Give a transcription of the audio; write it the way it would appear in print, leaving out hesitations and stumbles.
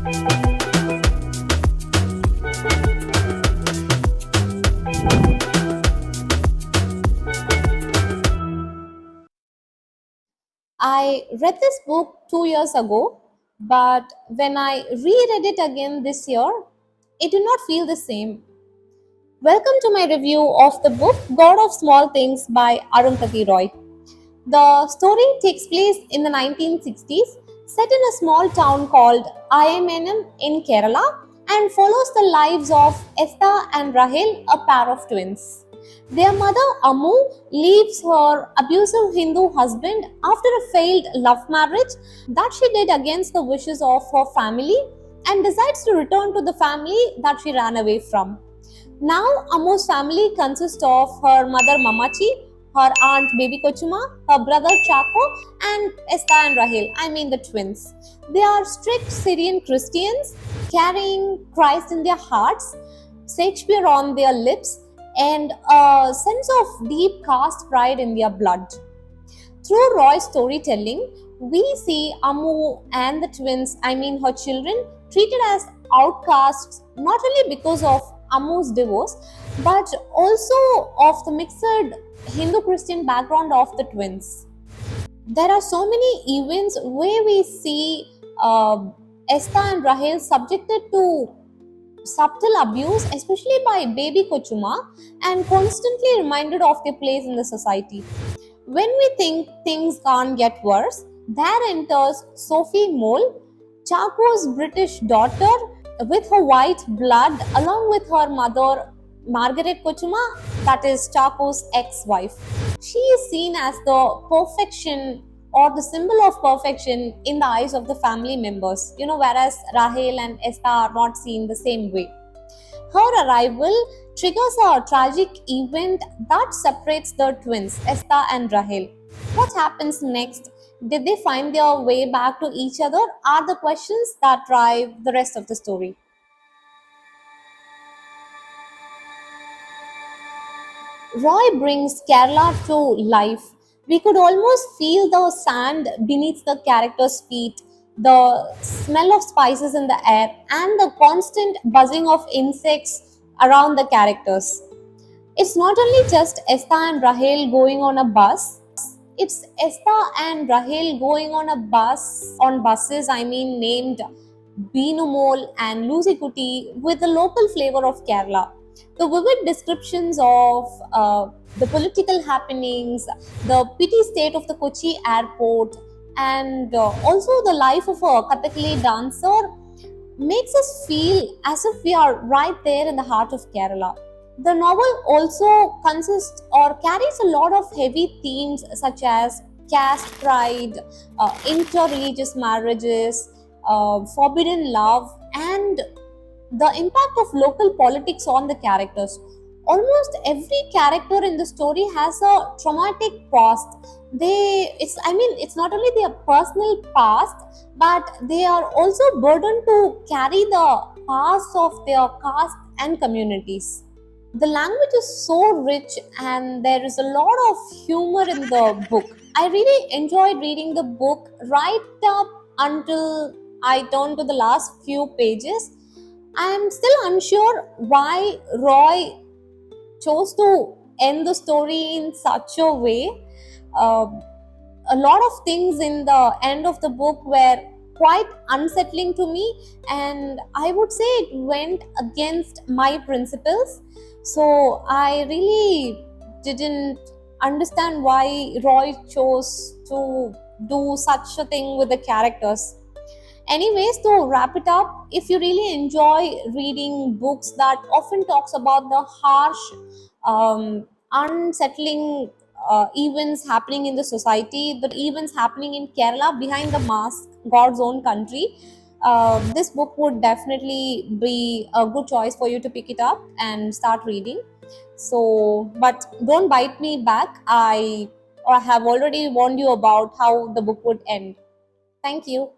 I read this book 2 years ago, but when I reread it again this year, it did not feel the same. Welcome to my review of the book God of Small Things by Arundhati Roy. The story takes place in the 1960s, set in a small town called Ayamanam in Kerala, and follows the lives of Esther and Rahel, a pair of twins. Their mother Amu leaves her abusive Hindu husband after a failed love marriage that she did against the wishes of her family and decides to return to the family that she ran away from. Now, Amu's family consists of her mother Mamachi, her aunt Baby Kochuma, her brother Chaco, and Esther and Rahel, I mean the twins. They are strict Syrian Christians, carrying Christ in their hearts, Shakespeare on their lips, and a sense of deep caste pride in their blood. Through Roy's storytelling, we see Amu and the twins, I mean her children, treated as outcasts not only because of Amu's divorce but also of the mixed Hindu Christian background of the twins. There are so many events where we see Esther and Rahel subjected to subtle abuse, especially by baby Kochuma, and constantly reminded of their place in the society. When we think things can't get worse, there enters Sophie Mole, Chaco's British daughter, with her white blood, along with her mother Margaret Kochuma, that is Chaco's ex-wife. She is seen as the perfection or the symbol of perfection in the eyes of the family members, whereas Rahel and Esther are not seen the same way. Her arrival triggers a tragic event that separates the twins, Esther and Rahel. What happens next? Did they find their way back to each other? Are the questions that drive the rest of the story. Roy brings Kerala to life. We could almost feel the sand beneath the characters' feet, the smell of spices in the air, and the constant buzzing of insects around the characters. It's not only just Esther and Rahel going on a bus, it's Esther and Rahel going on a bus, on buses, I mean, named Beenumol and Lucy Kuti with the local flavor of Kerala. The vivid descriptions of the political happenings, the petty state of the Kochi airport, and also the life of a Kathakali dancer makes us feel as if we are right there in the heart of Kerala. The novel also consists or carries a lot of heavy themes such as caste pride, interreligious marriages, forbidden love, and the impact of local politics on the characters. Almost every character in the story has a traumatic past. It's not only their personal past, but they are also burdened to carry the past of their caste and communities. The language is so rich and there is a lot of humor in the book. I really enjoyed reading the book right up until I turned to the last few pages. I am still unsure why Roy chose to end the story in such a way. Uh, a lot of things in the end of the book were quite unsettling to me, and I would say it went against my principles. So I really didn't understand why Roy chose to do such a thing with the characters. Anyways, to wrap it up, if you really enjoy reading books that often talks about the harsh, unsettling events happening in the society, the events happening in Kerala behind the mask, God's own country, this book would definitely be a good choice for you to pick it up and start reading. So, but don't bite me back. I have already warned you about how the book would end. Thank you.